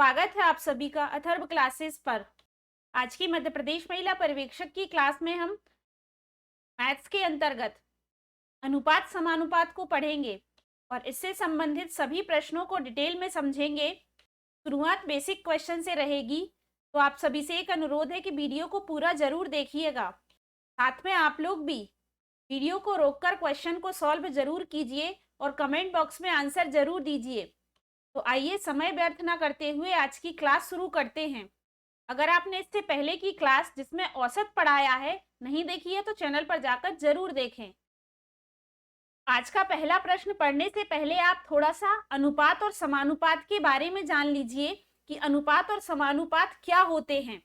स्वागत है आप सभी का अथर्व क्लासेस पर। आज की मध्य प्रदेश महिला पर्यवेक्षक की क्लास में हम मैथ्स के अंतर्गत अनुपात समानुपात को पढ़ेंगे और इससे संबंधित सभी प्रश्नों को डिटेल में समझेंगे। शुरुआत बेसिक क्वेश्चन से रहेगी, तो आप सभी से एक अनुरोध है कि वीडियो को पूरा जरूर देखिएगा। साथ में आप लोग भी वीडियो को रोककर क्वेश्चन को सॉल्व जरूर कीजिए और कमेंट बॉक्स में आंसर जरूर दीजिए। तो आइए समय व्यर्थ ना करते हुए आज की क्लास शुरू करते हैं। अगर आपने इससे पहले की क्लास जिसमें औसत पढ़ाया है नहीं देखी है तो चैनल पर जाकर जरूर देखें। आज का पहला प्रश्न पढ़ने से पहले आप थोड़ा सा अनुपात और समानुपात के बारे में जान लीजिए कि अनुपात और समानुपात क्या होते हैं।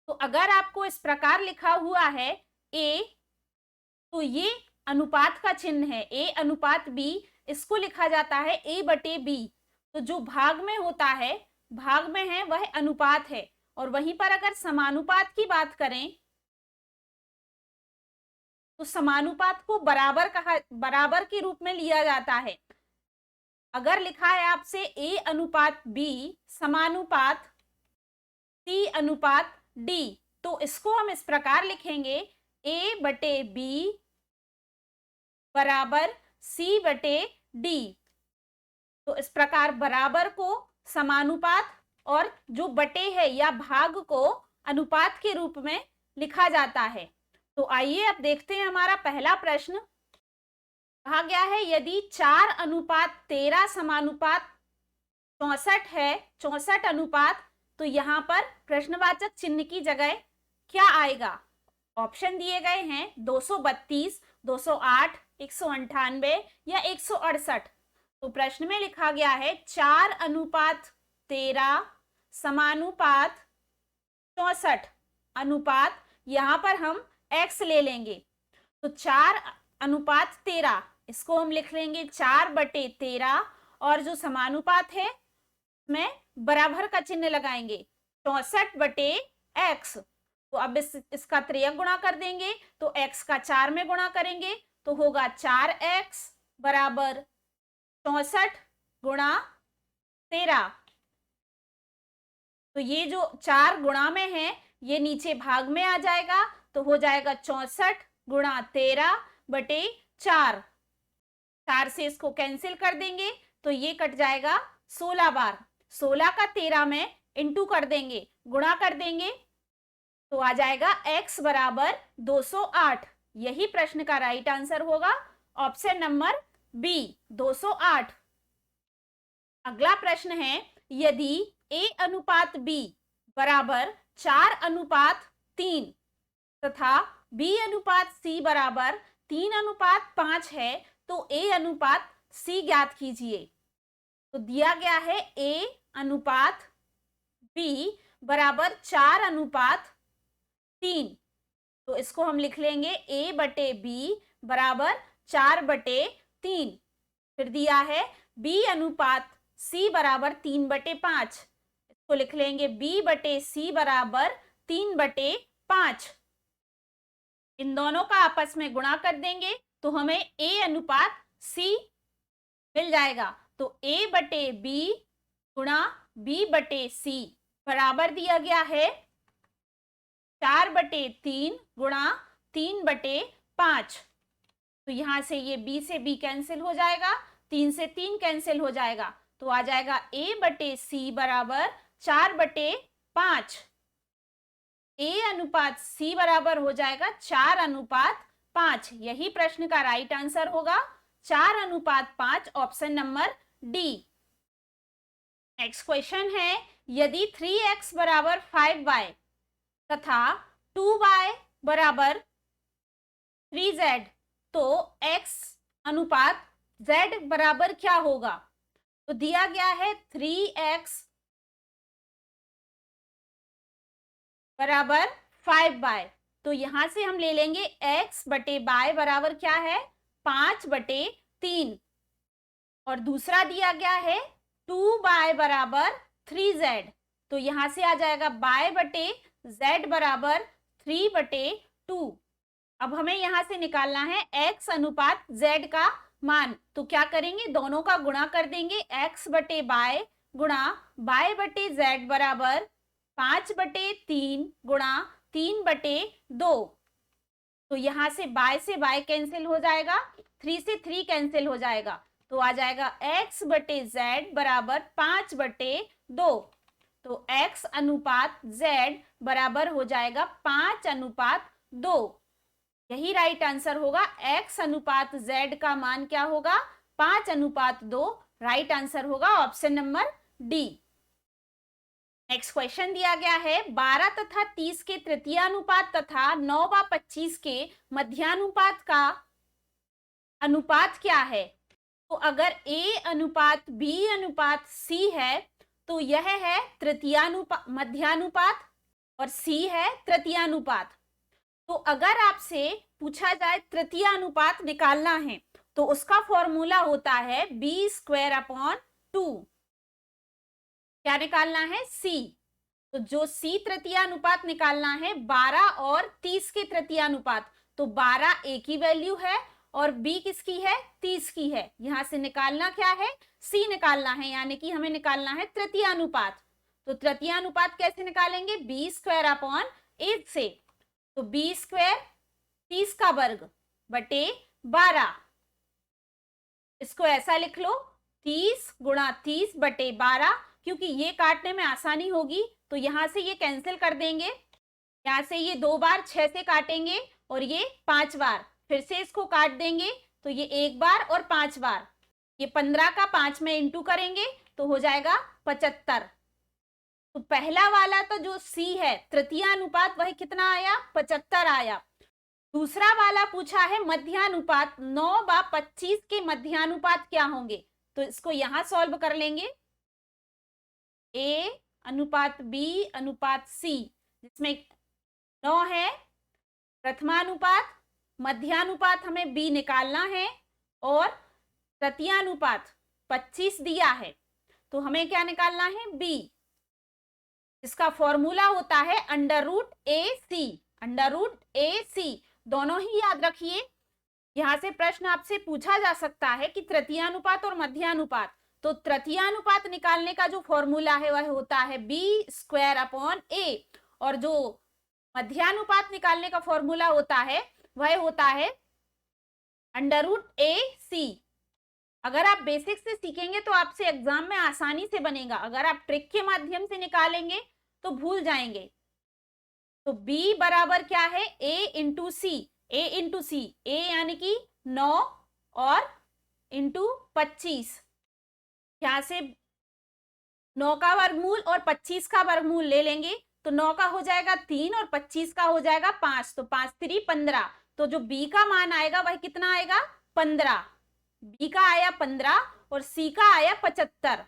तो अगर आपको इस प्रकार लिखा हुआ है ए, तो ये अनुपात का चिन्ह है, ए अनुपात बी, इसको लिखा जाता है ए बटे बी। तो जो भाग में होता है, भाग में है, वह अनुपात है। और वहीं पर अगर समानुपात की बात करें तो समानुपात को बराबर के रूप में लिया जाता है। अगर लिखा है आपसे ए अनुपात बी समानुपात सी अनुपात डी, तो इसको हम इस प्रकार लिखेंगे ए बटे बी बराबर सी बटे डी। तो इस प्रकार बराबर को समानुपात और जो बटे है या भाग को अनुपात के रूप में लिखा जाता है। तो आइए अब देखते हैं हमारा पहला प्रश्न। कहा गया है यदि 4 अनुपात 13 समानुपात 64 है, 64 अनुपात, तो यहाँ पर प्रश्नवाचक चिन्ह की जगह क्या आएगा? ऑप्शन दिए गए हैं 232, 208, 198 या 168। तो प्रश्न में लिखा गया है 4 अनुपात 13 समानुपात 64 अनुपात, यहां पर हम x ले लेंगे। तो 4 अनुपात 13, इसको हम लिख लेंगे 4 बटे 13, और जो समानुपात है में बराबर का चिन्ह लगाएंगे 64 बटे x। तो अब इसका त्रियक गुणा कर देंगे, तो x का 4 में गुणा करेंगे तो होगा 4x बराबर 64 गुणा 13। तो ये जो 4 गुणा में है ये नीचे भाग में आ जाएगा, तो हो जाएगा 64 गुणा 13 बटे 4। 4 से इसको कैंसिल कर देंगे तो ये कट जाएगा 16 बार। 16 का 13 में इंटू कर देंगे, गुणा कर देंगे, तो आ जाएगा x बराबर 208। यही प्रश्न का राइट आंसर होगा, ऑप्शन नंबर बी 208। अगला प्रश्न है यदि a अनुपात b बराबर 4 अनुपात 3 तथा b अनुपात c बराबर 3 अनुपात 5 है, तो a अनुपात c ज्ञात कीजिए। तो दिया गया है a अनुपात b बराबर 4 अनुपात 3, तो इसको हम लिख लेंगे a बटे b बराबर 4 बटे 3। फिर दिया है b अनुपात c बराबर 3 बटे 5, इसको लिख लेंगे b बटे c बराबर 3 बटे 5। इन दोनों का आपस में गुणा कर देंगे तो हमें a अनुपात c मिल जाएगा। तो a बटे b गुणा b बटे c बराबर दिया गया है 4 बटे 3 गुणा 3 बटे 5। तो यहां से ये b से b कैंसिल हो जाएगा, 3 से 3 कैंसिल हो जाएगा, तो आ जाएगा a बटे c बराबर 4 बटे 5। a अनुपात c बराबर हो जाएगा 4 अनुपात 5। यही प्रश्न का राइट आंसर होगा, 4 अनुपात 5, option number D. Next question है यदि 3x बराबर 5y तथा 2y बराबर 3z, तो x अनुपात z बराबर क्या होगा? तो दिया गया है 3x बराबर 5y, तो यहां से हम ले लेंगे x बटे y बराबर क्या है 5 बटे 3, और दूसरा दिया गया है 2y बराबर 3z, तो यहां से आ जाएगा y बटे z बराबर 3 बटे 2। अब हमें यहां से निकालना है x अनुपात z का मान, तो क्या करेंगे दोनों का गुणा कर देंगे, x बटे y गुणा बाय बटे जेड बराबर 5/3 गुणा 3/2। तो यहां से बाय कैंसिल हो जाएगा, 3 से 3 कैंसिल हो जाएगा, तो आ जाएगा x बटे जेड बराबर 5/2। तो x अनुपात z बराबर हो जाएगा 5:2। यही राइट आंसर होगा। x अनुपात z का मान क्या होगा? 5:2। राइट आंसर होगा option number D. Next question दिया गया है 12 तथा 30 के तृतीयानुपात तथा 9 व 25 के मध्यानुपात का अनुपात क्या है? तो अगर a अनुपात b अनुपात c है तो यह है तृतीयानुपात, मध्यानुपात, और c है तृतीयानुपात। तो अगर आपसे पूछा जाए तृतीयानुपात निकालना है तो उसका फॉर्मूला होता है b²/2। क्या निकालना है? c। तो जो c तृतीयानुपात निकालना है 12 और 30 के तृतीयानुपात, तो 12 a की वैल्यू है और b किसकी है? 30 की है। यहां से निकालना क्या है? c निकालना है, यानी कि हमें निकालना है तृतीयानुपात। तो तृतीयानुपात कैसे निकालेंगे? b²/8 से। तो b² 30 का वर्ग बटे 12, इसको ऐसा लिख लो 30 गुणा 30 बटे 12, क्योंकि ये काटने में आसानी होगी तो यहां से ये कैंसिल कर देंगे। यहां से ये 2 बार 6 से काटेंगे और ये 5 बार, फिर से इसको काट देंगे तो ये 1 बार और 5 बार। ये 15 का 5 में इंटू करेंगे तो हो जाएगा 75। तो पहला वाला तो जो C है तृतीयानुपात, वह कितना आया? 75 आया। दूसरा वाला पूछा है मध्यानुपात, 9 व 25 के मध्यानुपात क्या होंगे? तो इसको यहां सॉल्व कर लेंगे। A अनुपात B अनुपात C, जिसमें 9 है प्रथमानुपात, मध्यानुपात हमें B निकालना है और तृतीयानुपात 25 दिया है, तो हमें क्या निकालना है? B। इसका फॉर्मूला होता है √AC। √AC दोनों ही याद रखिए। यहां से प्रश्न आपसे पूछा जा सकता है कि तृतीयानुपात और मध्यानुपात, तो तृतीयानुपात निकालने का जो फॉर्मूला है वह होता है b²/a, और जो मध्यानुपात निकालने का फॉर्मूला होता है वह होता है √AC। अगर आप बेसिक से सीखेंगे तो आपसे एग्जाम में आसानी से बनेगा, अगर आप ट्रिक के माध्यम से निकालेंगे तो भूल जाएंगे। तो b बराबर क्या है? a into C. a into C, a यानी कि 9 और इंटू 25। यहां से 9 का वर्गमूल और 25 का वर्गमूल ले लेंगे तो 9 का हो जाएगा 3 और 25 का हो जाएगा 5, तो 5 3 15। तो जो b का मान आएगा वह कितना आएगा? 15। b का आया 15 और c का आया 75।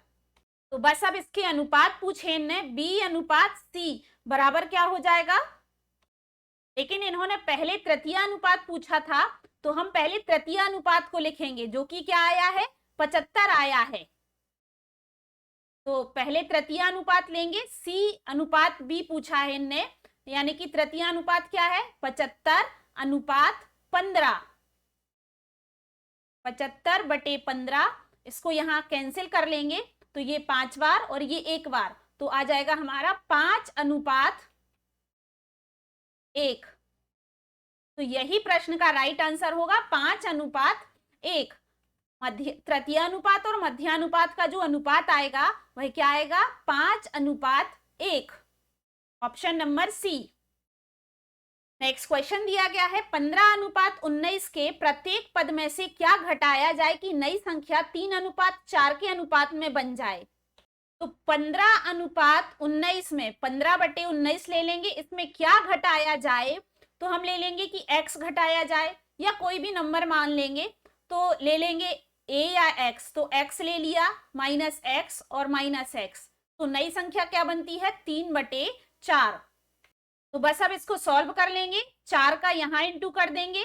तो बस अब इसके अनुपात पूछे ने, b अनुपात c बराबर क्या हो जाएगा? लेकिन इन्होंने पहले तृतीयानुपात पूछा था, तो हम पहले तृतीयानुपात को लिखेंगे, जो कि क्या आया है? 75 आया है। तो पहले तृतीयानुपात लेंगे, c अनुपात b पूछा है इनने, यानी कि तृतीयानुपात क्या है? 75:15। 75/15, इसको यहां कैंसिल कर लेंगे तो ये 5 बार और ये 1 बार, तो आ जाएगा हमारा 5:1। तो यही प्रश्न का राइट आंसर होगा 5:1। तृतीयानुपात और मध्यानुपात का जो अनुपात आएगा वह क्या आएगा? 5:1। Option number C. Next question दिया गया है 15:19 के प्रत्येक पद में से क्या घटाया जाए कि नई संख्या 3:4 के अनुपात में बन जाए? तो 15:19 में 15/19 ले लेंगे, इसमें क्या घटाया जाए? तो हम ले लेंगे कि x घटाया जाए, या कोई भी नंबर मान लेंगे, तो ले लेंगे a या x, तो x ले लिया, -x और -x, तो नई संख्या क्या बनती है? 3/4। तो बस अब इसको सॉल्व कर लेंगे। 4 का यहां इंटू कर देंगे,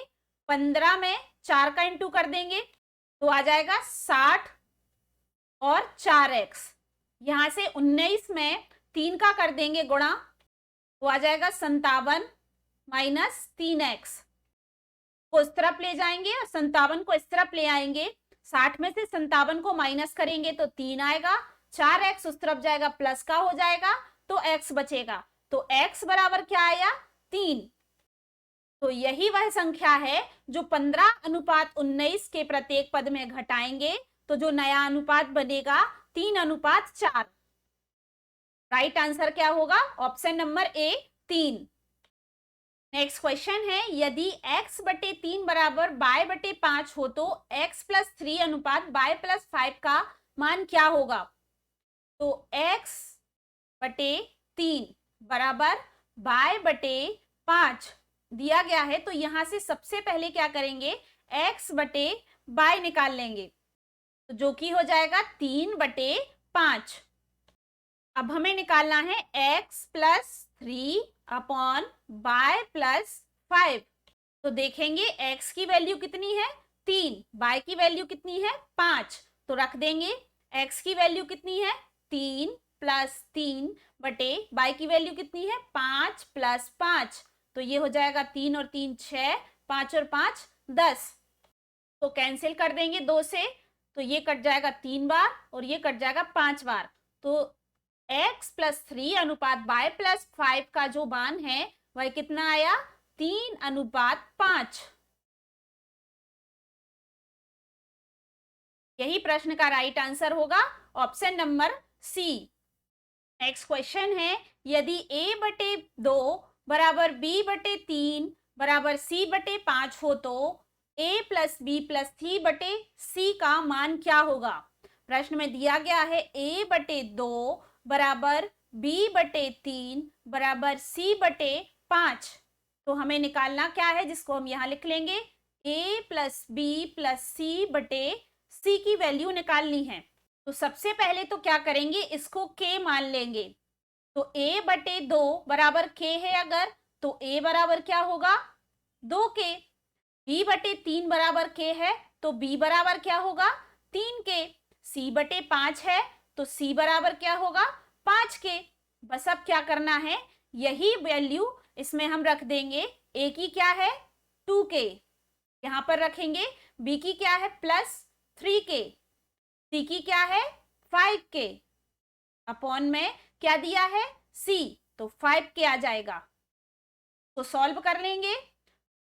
15 में 4 का इंटू कर देंगे तो आ जाएगा 60 और 4x। यहां से 19 में 3 का कर देंगे गुणा, तो आ जाएगा 57 - 3x। को इस तरफ ले जाएंगे और 57 को इस तरफ ले आएंगे। 60 में से 57 को माइनस करेंगे तो 3 आएगा, 4x उस तरफ जाएगा प्लस का हो जाएगा तो x बचेगा, तो x बराबर क्या आया 3। तो यही वह संख्या है जो 15:19 के प्रत्येक पद में घटाएंगे तो जो नया अनुपात बनेगा 3:4। राइट आंसर क्या होगा? Option number A 3। Next question है, यदि x बटे 3 बराबर y बटे 5 हो तो x प्लस 3 अनुपात y प्लस 5 का मान क्या होगा? तो x बटे 3 बराबर y बटे 5 दिया गया है, तो यहां से सबसे पहले क्या करेंगे, x बटे y निकाल लेंगे, तो जो कि हो जाएगा 3/5। अब हमें निकालना है x plus 3 upon y plus 5। तो देखेंगे x की वैल्यू कितनी है 3, y की वैल्यू कितनी है 5, तो रख देंगे x की वैल्यू कितनी है 3 प्लस 3 बटे y की वैल्यू कितनी है 5 प्लस 5, तो ये हो जाएगा 3 और 3 6, 5 और 5 10। तो कैंसिल कर देंगे 2 से, तो ये कट जाएगा 3 बार और ये कट जाएगा 5 बार। तो x प्लस 3 अनुपात y प्लस 5 का जो मान है वह कितना आया 3:5। यही प्रश्न का राइट आंसर होगा option number C. Next question है, यदि a बटे 2 बराबर b बटे 3 बराबर c बटे 5 हो तो a प्लस b प्लस 3 बटे c का मान क्या होगा? प्रश्न में दिया गया है a बटे 2 बराबर b बटे 3 बराबर c बटे 5, तो हमें निकालना क्या है, जिसको हम यहाँ लिख लेंगे a plus b plus c बटे c की वैल्यू निकालनी है। तो सबसे पहले तो क्या करेंगे, इसको k मान लेंगे, तो a बटे 2 बराबर k है अगर, तो a बराबर क्या होगा 2k। b बटे 3 बराबर k है तो b बराबर क्या होगा 3k। c बटे 5 है तो c बराबर क्या होगा 5k। बस अब क्या करना है, यही वैल्यू इसमें हम रख देंगे, a की क्या है 2k, यहां पर रखेंगे, b की क्या है प्लस 3k, c की क्या है 5k, अपॉन में क्या दिया है c, तो 5k आ जाएगा। तो सॉल्व कर लेंगे,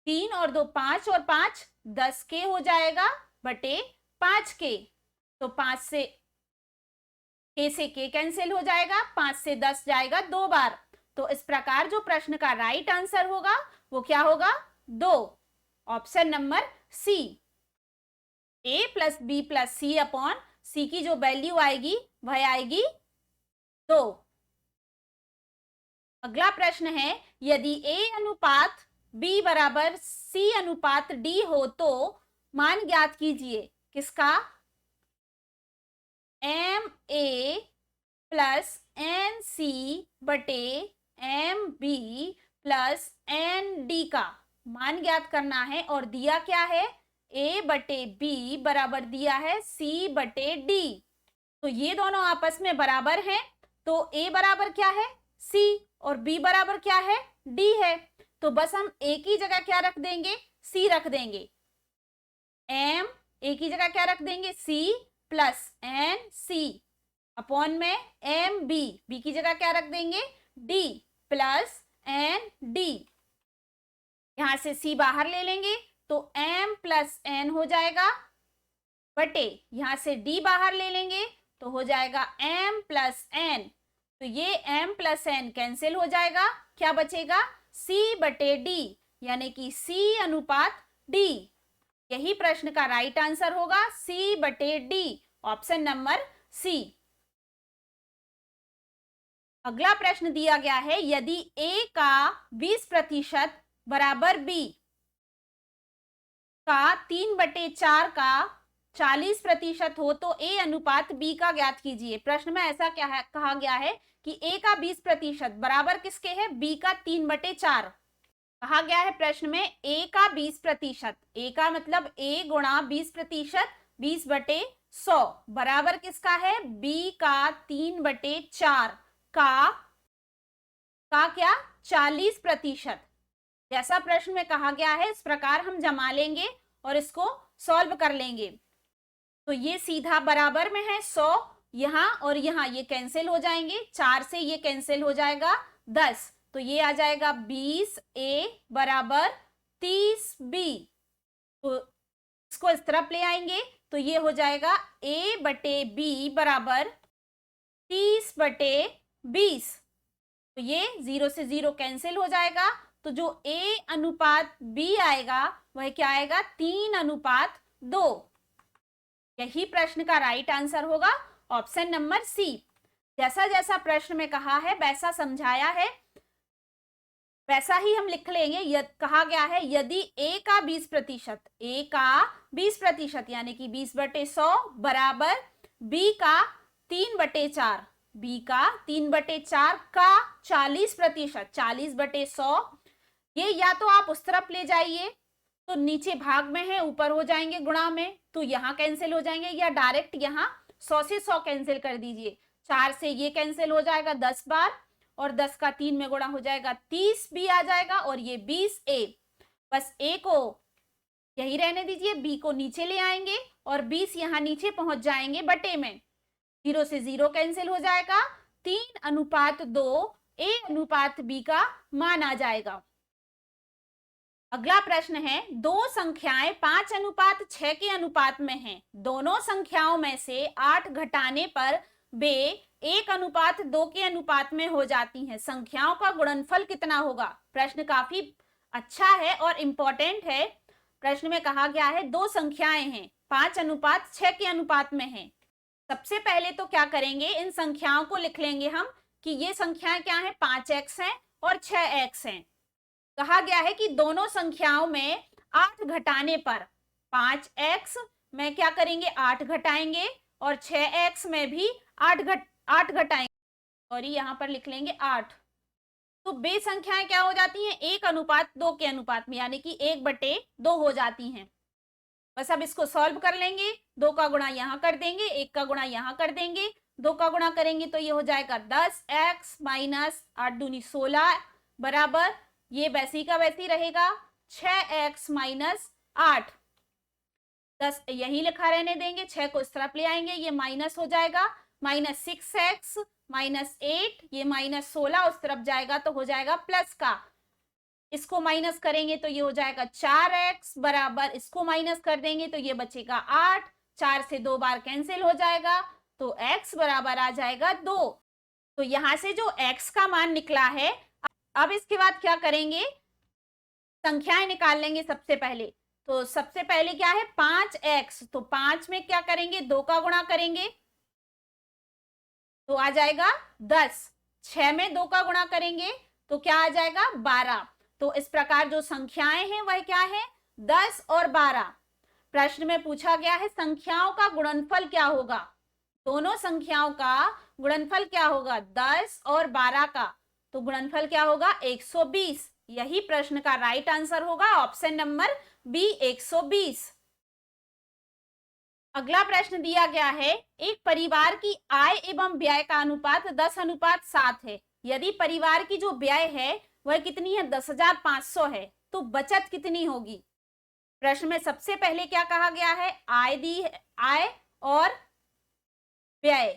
3 और 2 5 और 5 10k हो जाएगा बटे 5k, तो 5 से k से k कैंसिल हो जाएगा, 5 से 10 जाएगा 2 बार। तो इस प्रकार जो प्रश्न का राइट आंसर होगा वो क्या होगा 2, option number C. a plus B plus C upon C की जो वैल्यू आएगी वह आएगी 2। अगला प्रश्न है, यदि a अनुपात b बराबर c अनुपात d हो तो मान ज्ञात कीजिए किसका, M A plus N C बटे M B plus N D का मान ज्ञात करना है, और दिया क्या है a बटे b बराबर दिया है c बटे d। तो ये दोनों आपस में बराबर हैं, तो a बराबर क्या है c और b बराबर क्या है d है, तो बस हम a की जगह क्या रख देंगे c रख देंगे, m a की जगह क्या रख देंगे c plus N C upon में एम बी, बी की जगह क्या रख देंगे d प्लस एन डी, यहां से c बाहर ले लेंगे तो m प्लस n हो जाएगा बटे यहां से d बाहर ले लेंगे तो हो जाएगा m प्लस n, तो ये m प्लस n कैंसिल हो जाएगा, क्या बचेगा c बटे d, यानी कि c अनुपात d। यही प्रश्न का राइट आंसर होगा c बटे d, ऑप्शन नंबर सी। अगला प्रश्न दिया गया है, यदि a का 20% बराबर b का 3/4 का 40% हो तो a अनुपात b का ज्ञात कीजिए। प्रश्न में ऐसा क्या है, कहा गया है कि a का 20% बराबर किसके है b का 3/4। कहा गया है प्रश्न में a का 20%, a का मतलब a गुणा 20%, 20/100 बराबर किसका है b का 3/4 का क्या 40%। जैसा प्रश्न में कहा गया है इस प्रकार हम जमा लेंगे और इसको सॉल्व कर लेंगे। तो ये सीधा बराबर में है 100 यहाँ और यहाँ ये कैंसिल हो जाएंगे, 4 से ये कैंसिल हो जाएगा 10, तो ये आ जाएगा 20a बराबर 30b। तो इसको इस तरफ ले आएंगे तो ये हो जाएगा a बटे b बराबर 30/20। तो ये 0 से 0 कैंसिल हो जाएगा, तो जो a अनुपात b आएगा वह क्या आएगा 3:2। यही प्रश्न का राइट आंसर होगा ऑप्शन नंबर सी। जैसा जैसा प्रश्न में कहा है वैसा समझाया है वैसा ही हम लिख लेंगे। कहा गया है यदि a का 20% यानी कि 20/100 बराबर b का 3/4, b का 3/4 का 40%, 40/100, ये या तो आप उस तरफ ले जाइए तो नीचे भाग में है, ऊपर हो जाएंगे गुणा में, तो यहाँ कैंसिल हो जाएंगे, या डायरेक्ट यहाँ 100 से 100 कैंसिल कर दीजिए। 4 से ये कैंसिल हो जाएगा 10 बार, और 10 का 3 में गुणा हो जाएगा 30b आ जाएगा, और ये 20a। बस a को यही रहने दीजिए, b को नीचे ले आएंगे और 20 यहाँ नीचे पहुंच जाएंगे बटे में, 0 से 0 कैंसिल हो जाएगा, 3:2 a अनुपात b का मान आ जाएगा। अगला प्रश्न है, दो संख्याएं 5:6 के अनुपात में हैं। दोनों संख्याओं में से 8 घटाने पर वे 1:2 के अनुपात में हो जाती हैं। संख्याओं का गुणनफल कितना होगा? प्रश्न काफी अच्छा है और इंपॉर्टेंट है। प्रश्न में कहा गया है दो संख्याएं हैं 5:6 के अनुपात में हैं। सबसे पहले तो क्या करेंगे, इन संख्याओं को लिख लेंगे हम कि ये संख्याएं क्या है, 5x है और 6x है। कहा गया है कि दोनों संख्याओं में 8 घटाने पर 5x में क्या करेंगे 8 घटाएंगे और 6x में भी 8 घटाएंगे, और यहाँ पर लिख लेंगे 8। तो बे संख्याएं क्या हो जाती हैं 1:2 के अनुपात में, यानी कि 1/2 हो जाती हैं। बस अब इसको सॉल्व कर लेंगे, 2 का गुणा यहाँ कर देंगे, 1 का गुणा यहाँ कर देंगे, 2 का गुणा करेंगे तो ये हो जाएगा 10x माइनस 8 दूनी 16 बराबर, ये वैसी का वैसी रहेगा 6x माइनस 8। 10 यही लिखा रहने देंगे, 6 को इस तरफ ले आएंगे, ये माइनस हो जाएगा, माइनस 6x माइनस 8, ये माइनस 16 उस तरफ जाएगा तो हो जाएगा प्लस का, इसको माइनस करेंगे तो ये हो जाएगा 4x बराबर, इसको माइनस कर देंगे तो ये बचेगा 8, 4 से 2 बार कैंसिल हो जाएगा तो x बराबर आ जाएगा 2। तो यहां से जो x का मान निकला है, अब इसके बाद क्या करेंगे, संख्याएं निकाल लेंगे। सबसे पहले तो सबसे पहले क्या है 5x, तो 5 में क्या करेंगे 2 का गुणा करेंगे तो आ जाएगा 10, 6 में 2 का गुणा करेंगे तो क्या आ जाएगा 12। तो इस प्रकार जो संख्याएं हैं वह क्या है 10 और 12। प्रश्न में पूछा गया है संख्याओं का गुणनफल क्या होगा, दोनों संख्याओं का गुणनफल क्या होगा 10 और 12 का, तो गुणनफल क्या होगा 120। यही प्रश्न का राइट आंसर होगा ऑप्शन नंबर बी 120। अगला प्रश्न दिया गया है, एक परिवार की आय एवं व्यय का अनुपात 10:7 है। यदि परिवार की जो व्यय है वह कितनी है 10,500 है, तो बचत कितनी होगी। प्रश्न में सबसे पहले क्या कहा गया है, आय दी है, आय और व्यय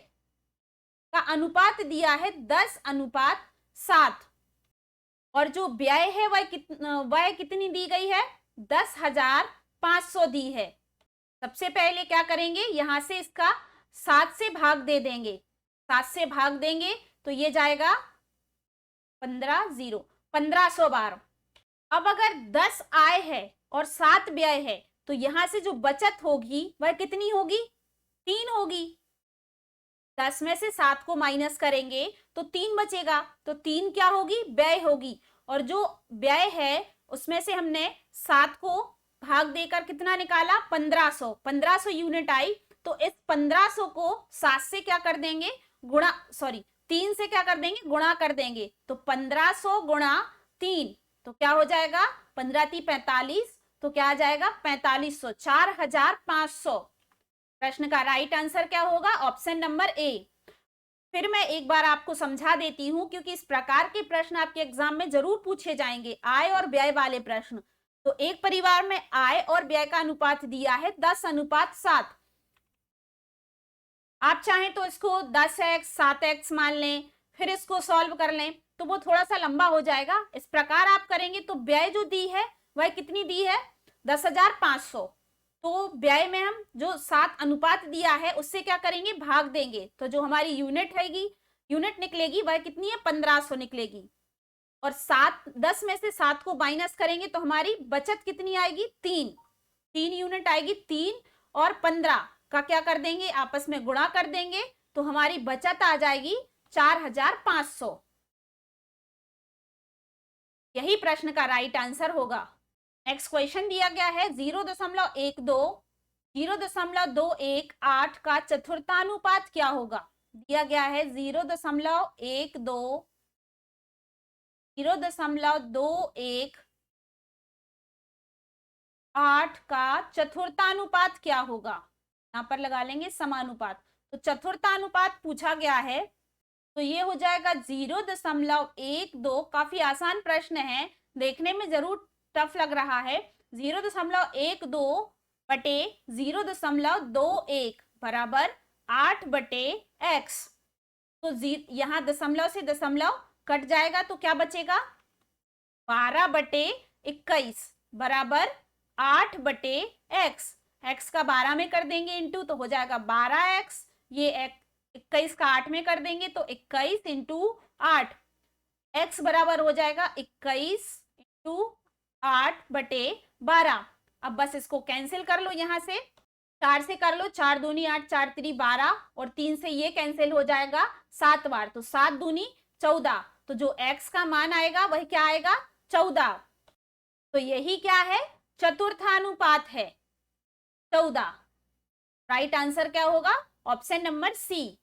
का अनुपात दिया है 10:7, और जो व्यय है वह कितनी दी गई है 10,500 दी है। सबसे पहले क्या करेंगे, यहां से इसका 7 से भाग दे देंगे, 7 से भाग देंगे तो ये जाएगा 1512। अब अगर 10 आय है और 7 व्यय है तो यहां से जो बचत होगी वह कितनी होगी 3 होगी। 10 में से 7 को माइनस करेंगे तो 3 बचेगा, तो 3 क्या होगी व्यय होगी, और जो व्यय है उसमें से हमने 7 को भाग देकर कितना निकाला 1500 यूनिट आई, तो इस 1500 को 7 से क्या कर देंगे 3 से क्या कर देंगे गुणा कर देंगे, तो 1500 गुणा 3 तो क्या हो जाएगा 15×3 45, तो क्या आ जाएगा 4500, 4500। प्रश्न का राइट आंसर क्या होगा ऑप्शन नंबर ए। फिर मैं एक बार आपको समझा देती हूं, क्योंकि इस प्रकार के प्रश्न आपके एग्जाम में जरूर पूछे जाएंगे, आय और व्यय वाले प्रश्न। तो एक परिवार में आय और व्यय का अनुपात दिया है 10:7। आप चाहें तो इसको 10x 7x मान लें, फिर इसको सॉल्व कर लें, तो वो थोड़ा सा लंबा हो जाएगा। इस प्रकार आप करेंगे तो व्यय जो दी है वह कितनी दी है, 10,500। तो व्यय में हम जो 7 अनुपात दिया है उससे क्या करेंगे, भाग देंगे, तो जो हमारी यूनिट निकलेगी वह कितनी है, 1500 निकलेगी। और 10 में से 7 को माइनस करेंगे तो हमारी बचत कितनी आएगी, 3 यूनिट आएगी। 3 और 15 का क्या कर देंगे, आपस में गुणा कर देंगे, तो हमारी बचत आ जाएगी 4,500। यही प्रश्न का राइट आंसर होगा। नेक्स्ट क्वेश्चन दिया गया है 0.21 का चतुर्थानुपात क्या होगा। दिया गया है 0.21 का चतुर्थानुपात क्या होगा। यहां पर लगा लेंगे समानुपात। तो चतुर्थानुपात पूछा गया है, तो ये हो जाएगा 0.12। काफी आसान प्रश्न है, देखने में जरूर टफ लग रहा है। 0.12 बटे 0.21 बराबर 8/x। तो यहां दशमलव से दशमलव कट जाएगा तो क्या बचेगा, 12/21 बराबर 8/x। x का 12 में कर देंगे इंटू, तो हो जाएगा 12x। ये 21 का 8 में कर देंगे तो 21 इंटू 8, x बराबर हो जाएगा 21 इंटू 8/12। अब बस इसको कैंसिल कर लो, यहां से 4 से कर लो, 4 दूनी 8, 4 3 12, और 3 से ये कैंसिल हो जाएगा 7 बार, तो 7 दूनी 14। तो जो x का मान आएगा वह क्या आएगा, 14। तो यही क्या है, चतुर्थानुपात है 14। राइट आंसर क्या होगा, ऑप्शन नंबर सी।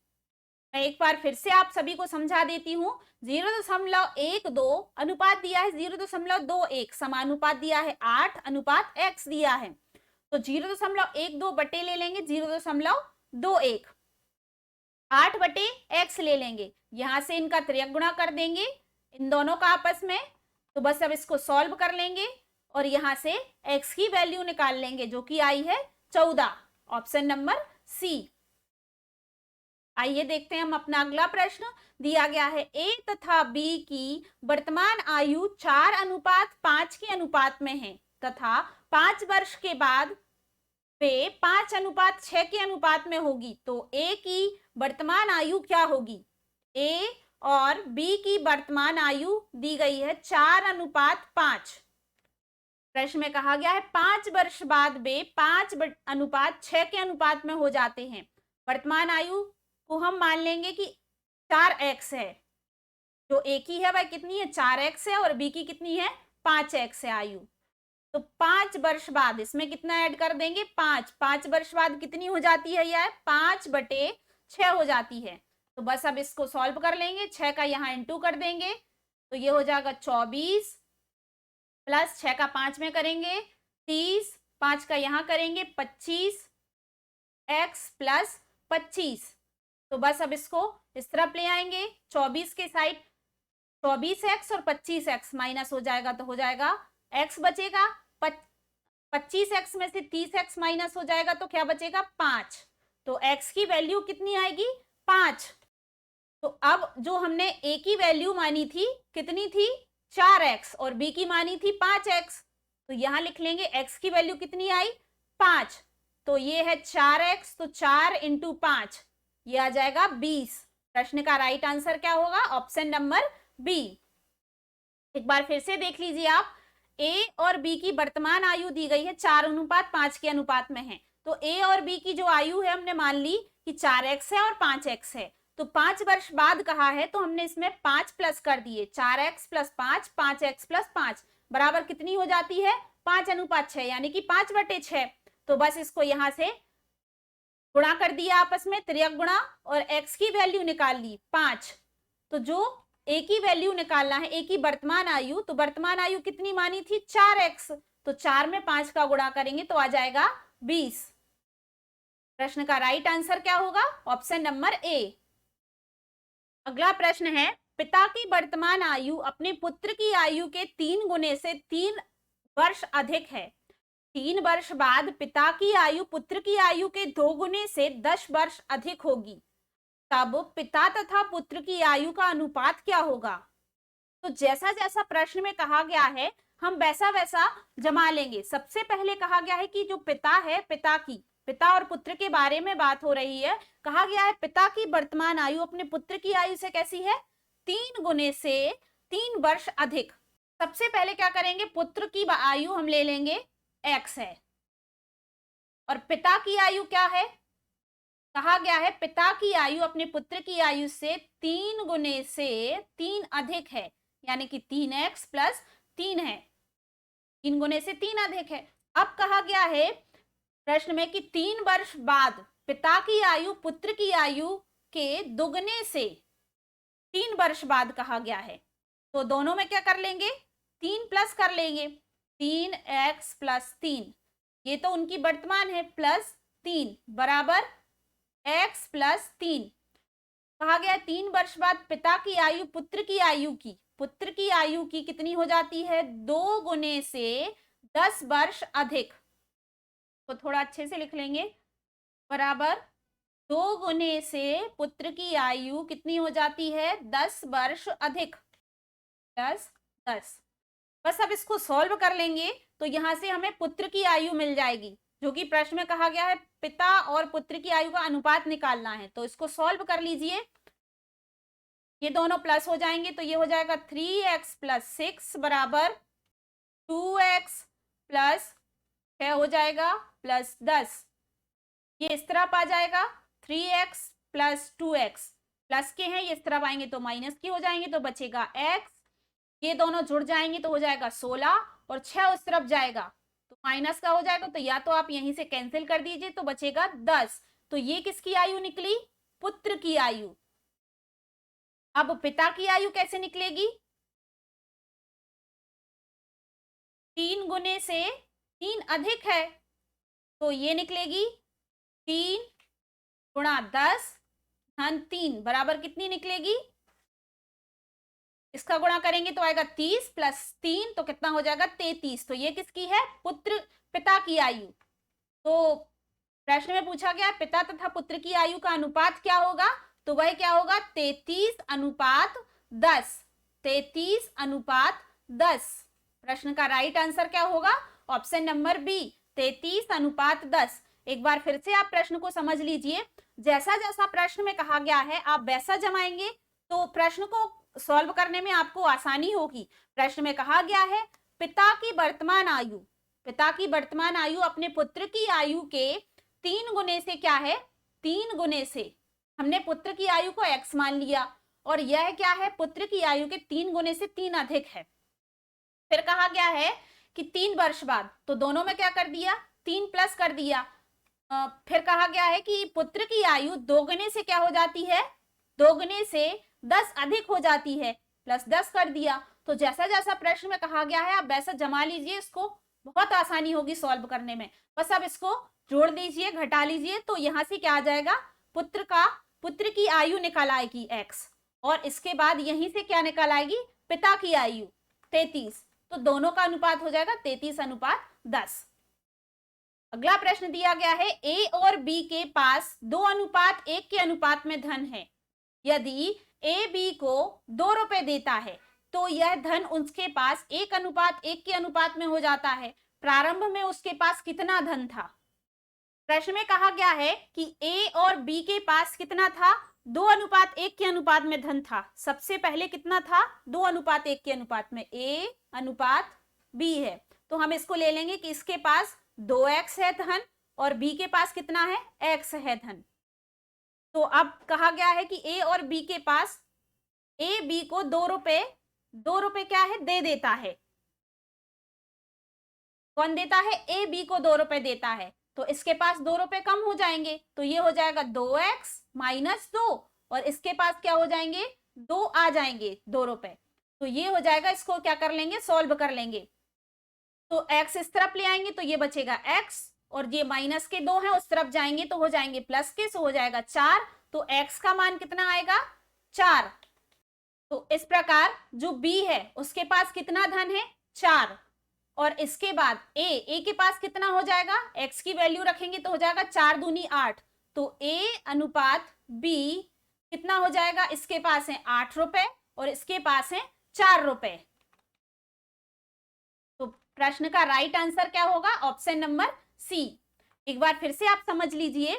मैं एक बार फिर से आप सभी को समझा देती हूँ। 0.12 अनुपात दिया है 0.21, समानुपात दिया है 8 अनुपात x दिया है, तो 0.12 बटे ले लेंगे 0.21, 8/x ले लेंगे, यहां से इनका त्रियक गुणा कर देंगे इन दोनों का आपस में। तो बस अब इसको सॉल्व कर लेंगे और यहां से x की वैल्यू निकाल लेंगे जो कि आई है 14, ऑप्शन नंबर सी। आइए देखते हैं हम अपना अगला प्रश्न। दिया गया है a तथा b की वर्तमान आयु 4:5 के अनुपात में है तथा 5 वर्ष के बाद वे 5:6 के अनुपात में होगी, तो a की वर्तमान आयु क्या होगी। a और b की वर्तमान आयु दी गई है 4:5। प्रश्न में कहा गया है 5 वर्ष बाद वे 5:6 के अनुपात में हो जाते हैं। वर्तमान आयु को हम मान लेंगे कि 4x है, जो a की है वह कितनी है, 4x है, और b की कितनी है, 5x है आयु। तो 5 वर्ष बाद इसमें कितना ऐड कर देंगे, 5 वर्ष बाद कितनी हो जाती है, यह 5/6 हो जाती है। तो बस अब इसको सॉल्व कर लेंगे, 6 का यहाँ इंटू कर देंगे, तो ये हो जाएगा 24 प्लस 6 का 5 में करेंगे 30, 5 का यहाँ करेंगे 25, x प्लस 25। तो बस अब इसको इस तरफ ले आएंगे, 24 के साइड 24x और 25x माइनस हो जाएगा, तो हो जाएगा x बचेगा 25x में से 30x माइनस हो जाएगा, तो क्या बचेगा 5। तो x की वैल्यू कितनी आएगी, 5। तो अब जो हमने a की वैल्यू मानी थी कितनी थी, 4x, और b की मानी थी 5x, तो यहां लिख लेंगे x की वैल्यू कितनी आई, 5। तो ये है 4x, तो 4 इंटू 5, ये आ जाएगा 20। प्रश्न का राइट आंसर क्या होगा, ऑप्शन नंबर बी। एक बार फिर से देख लीजिए आप, a और b की वर्तमान आयु दी गई है 4:5 के अनुपात में है, तो a और b की जो आयु है हमने मान ली कि 4x है और 5x है। तो 5 वर्ष बाद कहा है तो हमने इसमें 5 प्लस कर दिए, 4x प्लस 5, 5x प्लस 5 बराबर कितनी हो जाती है, 5:6, यानी कि 5/6। तो बस इसको यहां से गुणा कर दिया आपस में, त्रियक गुणा, और x की वैल्यू निकाल ली 5। तो जो a की वैल्यू निकालना है, a की वर्तमान आयु, तो वर्तमान आयु कितनी मानी थी, 4x, तो 4 में 5 का गुणा करेंगे तो आ जाएगा 20। प्रश्न का राइट आंसर क्या होगा, ऑप्शन नंबर ए। अगला प्रश्न है, पिता की वर्तमान आयु अपने पुत्र की आयु के 3 गुने से 3 वर्ष अधिक है, 3 वर्ष बाद पिता की आयु पुत्र की आयु के 2 गुने से 10 वर्ष अधिक होगी, तब पिता तथा पुत्र की आयु का अनुपात क्या होगा। तो जैसा जैसा प्रश्न में कहा गया है हम वैसा वैसा जमा लेंगे। सबसे पहले कहा गया है कि जो पिता है, पिता और पुत्र के बारे में बात हो रही है। कहा गया है पिता की वर्तमान आयु अपने पुत्र की आयु से कैसी है, 3 गुने से 3 वर्ष अधिक। सबसे पहले क्या करेंगे, पुत्र की आयु हम ले लेंगे x है, और पिता की आयु क्या है, कहा गया है पिता की आयु अपने पुत्र की आयु से 3 गुने से 3 अधिक है, यानी कि 3x प्लस 3 है, 3 गुने से 3 अधिक है। अब कहा गया है प्रश्न में कि 3 वर्ष बाद पिता की आयु पुत्र की आयु के दुगने से 3 वर्ष बाद कहा गया है, तो दोनों में क्या कर लेंगे, 3 प्लस कर लेंगे, 3x प्लस 3, ये तो उनकी वर्तमान है, प्लस 3 बराबर x प्लस 3। कहा गया 3 वर्ष बाद पिता की आयु पुत्र की आयु की कितनी हो जाती है, 2 गुने से 10 वर्ष अधिक। तो थोड़ा अच्छे से लिख लेंगे, बराबर 2 गुने से पुत्र की आयु कितनी हो जाती है, 10 वर्ष अधिक, प्लस 10। बस अब इसको सॉल्व कर लेंगे तो यहां से हमें पुत्र की आयु मिल जाएगी, जो कि प्रश्न में कहा गया है पिता और पुत्र की आयु का अनुपात निकालना है। तो इसको सॉल्व कर लीजिए, ये दोनों प्लस हो जाएंगे, तो ये हो जाएगा 3x प्लस 6 बराबर 2x प्लस 6 हो जाएगा प्लस 10। ये इस तरफ आ जाएगा 3x प्लस 2x, प्लस के हैं, ये इस तरफ आएंगे तो माइनस के हो जाएंगे, तो बचेगा x, ये दोनों जुड़ जाएंगे तो हो जाएगा 16, और 6 उस तरफ जाएगा तो माइनस का हो जाएगा, तो या तो आप यहीं से कैंसिल कर दीजिए तो बचेगा 10। तो ये किसकी आयु निकली, पुत्र की आयु। अब पिता की आयु कैसे निकलेगी, 3 गुने से 3 अधिक है, तो ये निकलेगी 3 गुणा 10 धन 3 बराबर कितनी निकलेगी, इसका गुणा करेंगे तो आएगा 30 प्लस 3, तो कितना हो जाएगा 33। तो ये किसकी है, पिता की आयु। तो प्रश्न में पूछा गया पिता तथा पुत्र की आयु का अनुपात क्या होगा, तो वह क्या होगा 33 अनुपात 10, 33 अनुपात 10। प्रश्न का राइट आंसर क्या होगा, ऑप्शन नंबर बी, 33 अनुपात 10। एक बार फिर से आप प्रश्न को समझ लीजिए, जैसा जैसा प्रश्न में कहा गया है आप वैसा जमाएंगे तो प्रश्न को सॉल्व करने में आपको आसानी होगी। प्रश्न में कहा गया है पिता की वर्तमान आयु अपने पुत्र की आयु के 3 गुने से क्या है, 3 गुने से हमने पुत्र की आयु को x मान लिया, और यह क्या है, पुत्र की आयु के 3 गुने से 3 अधिक है। फिर कहा गया है कि 3 वर्ष बाद, तो दोनों में क्या कर दिया, 3 प्लस कर दिया। फिर कहा गया है कि पुत्र की आयु 2 गुने से क्या हो जाती है, 2 गुने से 10 अधिक हो जाती है, प्लस 10 कर दिया। तो जैसा जैसा प्रश्न में कहा गया है आप वैसा जमा लीजिए, इसको बहुत आसानी होगी सॉल्व करने में। बस अब इसको जोड़ दीजिए, घटा लीजिए, तो यहां से क्या आ जाएगा, पुत्र की आयु निकल आएगी x, और इसके बाद यहीं से क्या निकल आएगी, पिता की आयु 33। तो दोनों का अनुपात हो जाएगा 33 अनुपात 10। अगला प्रश्न दिया गया है a और b के पास 2 अनुपात 1 के अनुपात में धन है। यदि a b को 2 रुपए देता है तो यह धन उसके पास 1 अनुपात 1 के अनुपात में हो जाता है। प्रारंभ में उसके पास कितना धन था। प्रश्न में कहा गया है कि a और b के पास कितना था, 2 अनुपात 1 के अनुपात में धन था। सबसे पहले कितना था, 2 अनुपात 1 के अनुपात में, a अनुपात b है, तो हम इसको ले लेंगे कि इसके पास 2x है धन और b के पास कितना है, x है धन। तो अब कहा गया है कि a और b के पास a b को 2 रुपए क्या है, दे देता है। कौन देता है, a b को 2 रुपए देता है, तो इसके पास 2 रुपए कम हो जाएंगे, तो ये हो जाएगा 2x माइनस 2, और इसके पास क्या हो जाएंगे, 2 आ जाएंगे 2 रुपए। तो ये हो जाएगा, इसको क्या कर लेंगे, सॉल्व कर लेंगे। तो x इस तरफ ले आएंगे तो ये बचेगा x, और ये माइनस के 2 हैं उस तरफ जाएंगे तो हो जाएंगे प्लस के, सो हो जाएगा 4। तो x का मान कितना आएगा, 4। तो इस प्रकार जो b है उसके पास कितना धन है, 4, और इसके बाद ए के पास कितना हो जाएगा, x की वैल्यू रखेंगे तो हो जाएगा 4 दूनी 8, तो a अनुपात b कितना हो जाएगा, इसके पास है 8 रुपए और इसके पास है 4 रुपए। तो प्रश्न का राइट आंसर क्या होगा, ऑप्शन नंबर सी। एक बार फिर से आप समझ लीजिए,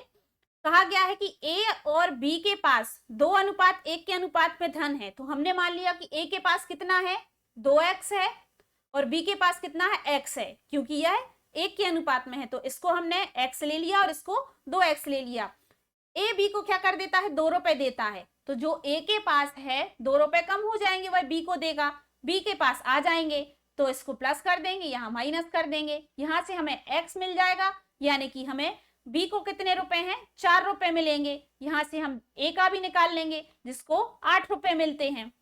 कहा गया है कि a और b के पास 2:1 के अनुपात में धन है, तो हमने मान लिया कि a के पास कितना है 2x है और b के पास कितना है x है, क्योंकि यह 1 के अनुपात में है तो इसको हमने x ले लिया और इसको 2x ले लिया। a b को क्या कर देता है, 2 रुपए देता है, तो जो a के पास है 2 रुपए कम हो जाएंगे वह b को देगा, b के पास आ जाएंगे तो इसको प्लस कर देंगे, यहाँ माइनस कर देंगे, यहाँ से हमें x मिल जाएगा, यानी कि हमें b को कितने रुपए हैं, 4 रुपए मिलेंगे। यहाँ से हम a का भी निकाल लेंगे जिसको 8 रुपए मिलते हैं।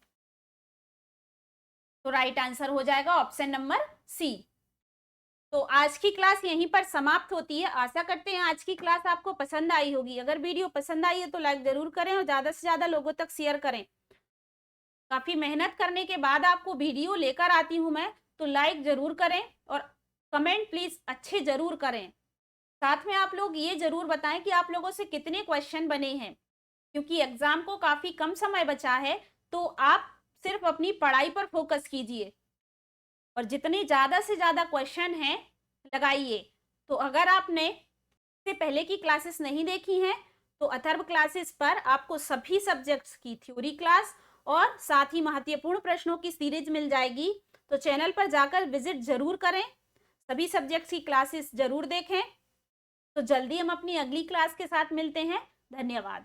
तो राइट आंसर हो जाएगा ऑप्शन नंबर सी। तो आज की क्लास यहीं पर समाप्त होती है। आशा करते हैं आज की क्लास आपको पसंद आई होगी। अगर वीडियो पसंद आई है तो लाइक जरूर करें और ज्यादा से ज्यादा लोगों तक शेयर करें। काफी मेहनत करने के बाद आपको वीडियो लेकर आती हूं मैं, तो लाइक जरूर करें और कमेंट प्लीज अच्छे जरूर करें। साथ में आप लोग ये जरूर बताएं कि आप लोगों से कितने क्वेश्चन बने हैं, क्योंकि एग्जाम को काफी कम समय बचा है, तो आप सिर्फ अपनी पढ़ाई पर फोकस कीजिए और जितने ज्यादा से ज्यादा क्वेश्चन हैं लगाइए। तो अगर आपने इससे पहले की क्लासेस नहीं देखी हैं तो अथर्व क्लासेस पर आपको सभी सब्जेक्ट्स की थ्योरी क्लास और साथ ही महत्वपूर्ण प्रश्नों की सीरीज मिल जाएगी। तो चैनल पर जाकर विजिट जरूर करें, सभी सब्जेक्ट्स की क्लासेस जरूर देखें। तो जल्दी हम अपनी अगली क्लास के साथ मिलते हैं। धन्यवाद।